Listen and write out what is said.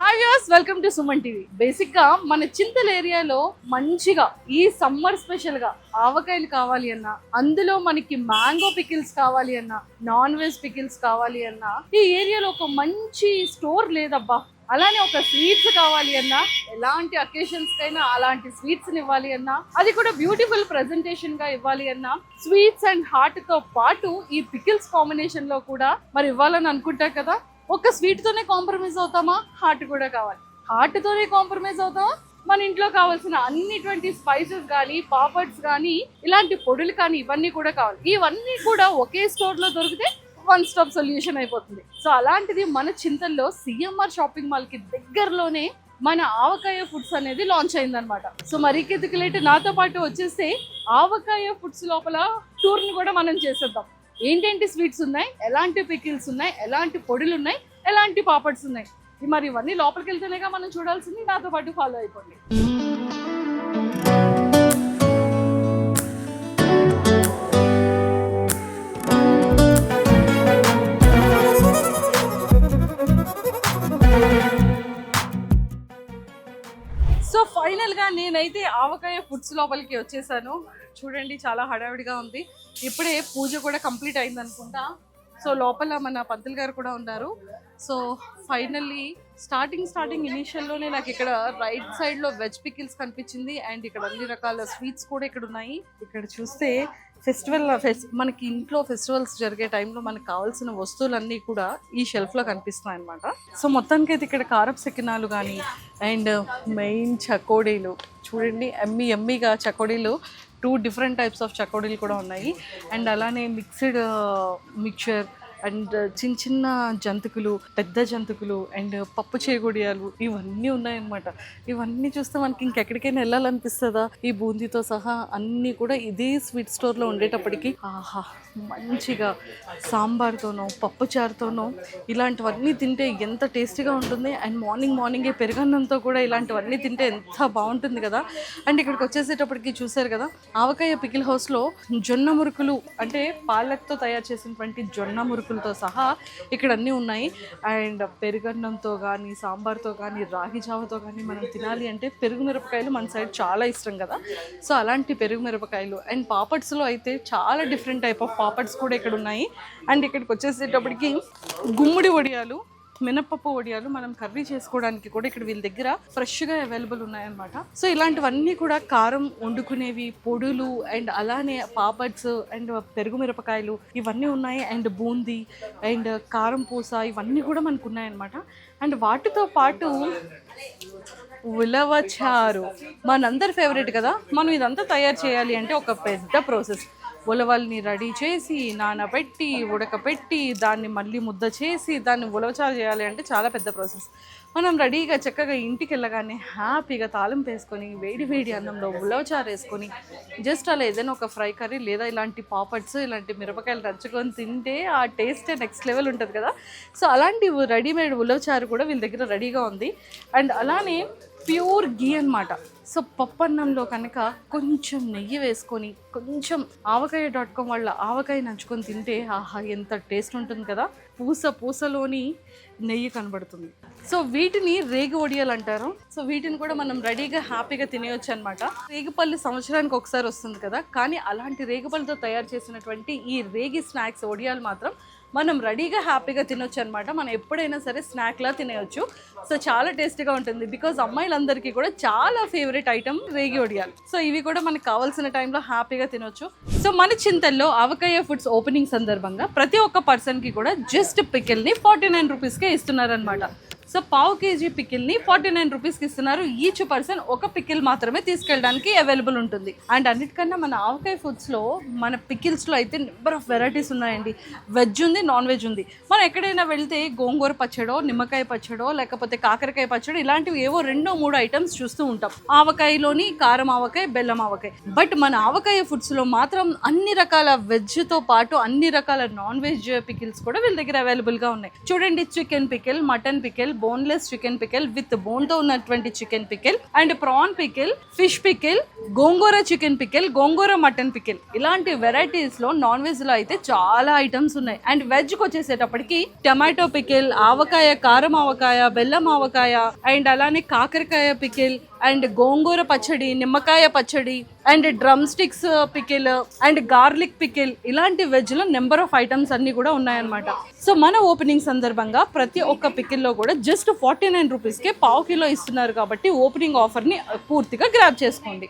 Hi viewers, welcome to Suman TV. బేసిక్గా మన చింతల ఏరియాలో మంచిగా ఈ సమ్మర్ స్పెషల్గా ఆవకాయలు కావాలి అన్నా, అందులో మనకి మ్యాంగో పికిల్స్ కావాలి అన్నా, నాన్ వెజ్ పికిల్స్ కావాలి అన్నా, ఈ ఏరియాలో ఒక మంచి స్టోర్ లేదబ్బా. అలానే ఒక స్వీట్స్ కావాలి అన్నా, ఎలాంటి అకేషన్స్ కైనా అలాంటి స్వీట్స్ ఇవ్వాలి అన్నా, అది కూడా బ్యూటిఫుల్ ప్రెజెంటేషన్ గా ఇవ్వాలి అన్నా, స్వీట్స్ అండ్ హార్ట్ తో పాటు ఈ పికిల్స్ కాంబినేషన్ లో కూడా మరి ఇవ్వాలని అనుకుంటా కదా. ఒక స్వీట్ తోనే కాంప్రమైజ్ అవుతామా? హార్ట్ కూడా కావాలి. హార్ట్ తోనే కాంప్రమైజ్ అవుతామా? మన ఇంట్లో కావాల్సిన అన్నిటువంటి స్పైసెస్ కానీ, పాపడ్స్ కానీ, ఇలాంటి పొడులు కానీ ఇవన్నీ కూడా కావాలి. ఇవన్నీ కూడా ఒకే స్టోర్ లో దొరికితే వన్ స్టాప్ సొల్యూషన్ అయిపోతుంది. సో అలాంటిది మన చింతల్లో సిఎంఆర్ షాపింగ్ మాల్ కి దగ్గరలోనే మన ఆవకాయ ఫుడ్స్ అనేది లాంచ్ అయిందనమాట. సో మరికెందుకు లేట్, నాతో పాటు వచ్చేస్తే ఆవకాయ ఫుడ్స్ లోపల టూర్ ని కూడా మనం చేసేద్దాం. ఏంటేంటి స్వీట్స్ ఉన్నాయి, ఎలాంటి పికిల్స్ ఉన్నాయి, ఎలాంటి పొడులు ఉన్నాయి, ఎలాంటి పాపడ్స్ ఉన్నాయి, మరి ఇవన్నీ లోపలికి వెళ్తేనేగా మనం చూడాల్సింది. నాతో పాటు ఫాలో అయిపోండి. సో ఫైనల్గా నేనైతే ఆవకాయ ఫుడ్స్ లోపలికి వచ్చేసాను. చూడండి, చాలా హడావిడిగా ఉంది. ఇప్పుడే పూజ కూడా కంప్లీట్ అయింది అనుకుంటా. సో లోపల మన పంతులు గారు కూడా ఉన్నారు. సో ఫైనల్లీ స్టార్టింగ్ ఇనీషియల్లోనే నాకు ఇక్కడ రైట్ సైడ్లో వెజ్ పికిల్స్ కనిపించింది. అండ్ ఇక్కడ అన్ని రకాల స్వీట్స్ కూడా ఇక్కడ ఉన్నాయి. ఇక్కడ చూస్తే మనకి ఇంట్లో ఫెస్టివల్స్ జరిగే టైంలో మనకు కావాల్సిన వస్తువులన్నీ కూడా ఈ షెల్ఫ్లో కనిపిస్తున్నాయి అనమాట. సో మొత్తానికి అయితే ఇక్కడ కారపు సెకినాలు కానీ, అండ్ మెయిన్ చకోడీలు చూడండి, ఎమ్మీగా చకోడీలు 2 డిఫరెంట్ టైప్స్ ఆఫ్ చకోడీలు కూడా ఉన్నాయి. అండ్ అలానే మిక్చర్ అండ్ చిన్న జంతికలు, పెద్ద జంతికలు, అండ్ పప్పు చేగొడియాలు ఇవన్నీ ఉన్నాయన్నమాట. ఇవన్నీ చూస్తే మనకి ఇంకెక్కడికైనా వెళ్ళాలనిపిస్తుందా? ఈ బూందీతో సహా అన్నీ కూడా ఇదే స్వీట్ స్టోర్లో ఉండేటప్పటికి ఆహా, మంచిగా సాంబార్తోనో పప్పుచారుతోనో ఇలాంటివన్నీ తింటే ఎంత టేస్టీగా ఉంటుంది. అండ్ మార్నింగే పెరుగన్నంతో కూడా ఇలాంటివన్నీ తింటే ఎంత బాగుంటుంది కదా. అండ్ ఇక్కడికి వచ్చేసేటప్పటికి చూసారు కదా, ఆవకాయ పికిల్ హౌస్లో జొన్న మురుకులు, అంటే పాలకతో తయారు చేసినటువంటి జొన్న మురుకులతో సహా ఇక్కడ అన్నీ ఉన్నాయి. అండ్ పెరుగన్నంతో కానీ, సాంబార్తో కానీ, రాగి జావతో కానీ మనం తినాలి అంటే పెరుగు మిరపకాయలు మన సైడ్ చాలా ఇష్టం కదా. సో అలాంటి పెరుగు మిరపకాయలు అండ్ పాపడ్స్లో అయితే చాలా డిఫరెంట్ టైప్ ఆఫ్ పాపడ్స్ కూడా ఇక్కడ ఉన్నాయి. అండ్ ఇక్కడికి వచ్చేసేటప్పటికి గుమ్మడి వడియాలు, మినపప్పు వడియాలు మనం కర్రీ చేసుకోవడానికి కూడా ఇక్కడ వీళ్ళ దగ్గర ఫ్రెష్గా అవైలబుల్ ఉన్నాయన్నమాట. సో ఇలాంటివన్నీ కూడా కారం వండుకునేవి, పొడులు, అండ్ అలానే పాపడ్స్ అండ్ పెరుగు మిరపకాయలు ఇవన్నీ ఉన్నాయి. అండ్ బూందీ అండ్ కారం పూస ఇవన్నీ కూడా మనకు ఉన్నాయన్నమాట. అండ్ వాటితో పాటు ఉలవచారు మనందరి ఫేవరెట్ కదా. మనం ఇదంతా తయారు చేయాలి అంటే ఒక పెద్ద ప్రాసెస్. ఉలవల్ని రెడీ చేసి, నానబెట్టి, ఉడకపెట్టి, దాన్ని మళ్ళీ ముద్ద చేసి దాన్ని ఉలవచారు చేయాలి అంటే చాలా పెద్ద ప్రాసెస్. మనం రెడీగా చక్కగా ఇంటికి వెళ్ళగానే హ్యాపీగా తాలింపు వేసుకొని, వేడి అన్నంలో ఉలవచారు వేసుకొని, జస్ట్ అలా ఏదైనా ఒక ఫ్రై కర్రీ లేదా ఇలాంటి పాపడ్స్, ఇలాంటి మిరపకాయలు రంచుకొని తింటే ఆ టేస్టే నెక్స్ట్ లెవెల్ ఉంటుంది కదా. సో అలాంటి రెడీమేడ్ ఉలవచారు కూడా వీళ్ళ దగ్గర రెడీగా ఉంది. అండ్ అలానే ప్యూర్ గీ అనమాట. సో పప్పన్నంలో కనుక కొంచెం నెయ్యి వేసుకొని, కొంచెం ఆవకాయ.com వాళ్ళ ఆవకాయ నంచుకొని తింటే ఆహా ఎంత టేస్ట్ ఉంటుంది కదా. పూసలోని నెయ్యి కనబడుతుంది. సో వీటిని రేగి వడియాలు అంటారు. సో వీటిని కూడా మనం రెడీగా హ్యాపీగా తినేయొచ్చు అనమాట. రేగిపళ్ళు సంవత్సరానికి ఒకసారి వస్తుంది కదా, కానీ అలాంటి రేగిపళ్ళతో తయారు చేసినటువంటి ఈ రేగి స్నాక్స్ వడియాలు మాత్రం మనం రెడీగా హ్యాపీగా తినొచ్చు అనమాట. మనం ఎప్పుడైనా సరే స్నాక్లా తినేయచ్చు. సో చాలా టేస్టీగా ఉంటుంది. బికాజ్ అమ్మాయిలందరికీ కూడా చాలా ఫేవరెట్ ఐటమ్ రేగి వడియాలు. సో ఇవి కూడా మనకు కావాల్సిన టైంలో హ్యాపీగా తినొచ్చు. సో మన చింతల్లో ఆవకాయ ఫుడ్స్ ఓపెనింగ్ సందర్భంగా ప్రతి ఒక్క పర్సన్కి కూడా జస్ట్ పికిల్ని 49 రూపీస్కే ఇస్తున్నారనమాట. సో పావు కేజీ పికిల్ని 49 రూపీస్కి ఇస్తున్నారు. ఈచ్ పర్సన్ ఒక పికిల్ మాత్రమే తీసుకెళ్ళడానికి అవైలబుల్ ఉంటుంది. అండ్ అన్నిటికన్నా మన ఆవకాయ ఫుడ్స్లో, మన పికిల్స్లో అయితే నెంబర్ ఆఫ్ వెరైటీస్ ఉన్నాయండి. వెజ్ ఉంది, నాన్ వెజ్ ఉంది. మనం ఎక్కడైనా వెళ్తే గోంగూర పచ్చడో, నిమ్మకాయ పచ్చడో, లేకపోతే కాకరకాయ పచ్చడో ఇలాంటివి ఏవో 2-3 ఐటమ్స్ చూస్తూ ఉంటాం. ఆవకాయలోని కారం ఆవకాయ, బెల్లం ఆవకాయ. బట్ మన ఆవకాయ ఫుడ్స్లో మాత్రం అన్ని రకాల వెజ్తో పాటు అన్ని రకాల నాన్ వెజ్ పికిల్స్ కూడా వీళ్ళ దగ్గర అవైలబుల్గా ఉన్నాయి. చూడండి, chicken pickle, mutton pickle, boneless chicken pickle with బోన్తో ఉన్నటువంటి chicken pickle and prawn pickle, fish pickle, gongura chicken pickle, gongura mutton pickle, ఇలాంటి వెరైటీస్లో నాన్ వెజ్లో అయితే చాలా ఐటమ్స్ ఉన్నాయి. అండ్ వెజ్కి వచ్చేసేటప్పటికి టమాటో పికిల్, ఆవకాయ, కారం ఆవకాయ, బెల్లం ఆవకాయ అండ్ అలానే కాకరకాయ పికిల్ అండ్ గోంగూర పచ్చడి, నిమ్మకాయ పచ్చడి and drum sticks pickle and garlic pickle, ఇలాంటి వెజ్లో నెంబర్ ఆఫ్ ఐటమ్స్ అన్ని కూడా ఉన్నాయన్నమాట. సో మన ఓపెనింగ్ సందర్భంగా ప్రతి ఒక్క పికిల్లో కూడా జస్ట్ 49 రూపీస్కే ½ కిలో ఇస్తున్నారు కాబట్టి ఓపెనింగ్ ఆఫర్ని పూర్తిగా గ్రాబ్ చేసుకోండి.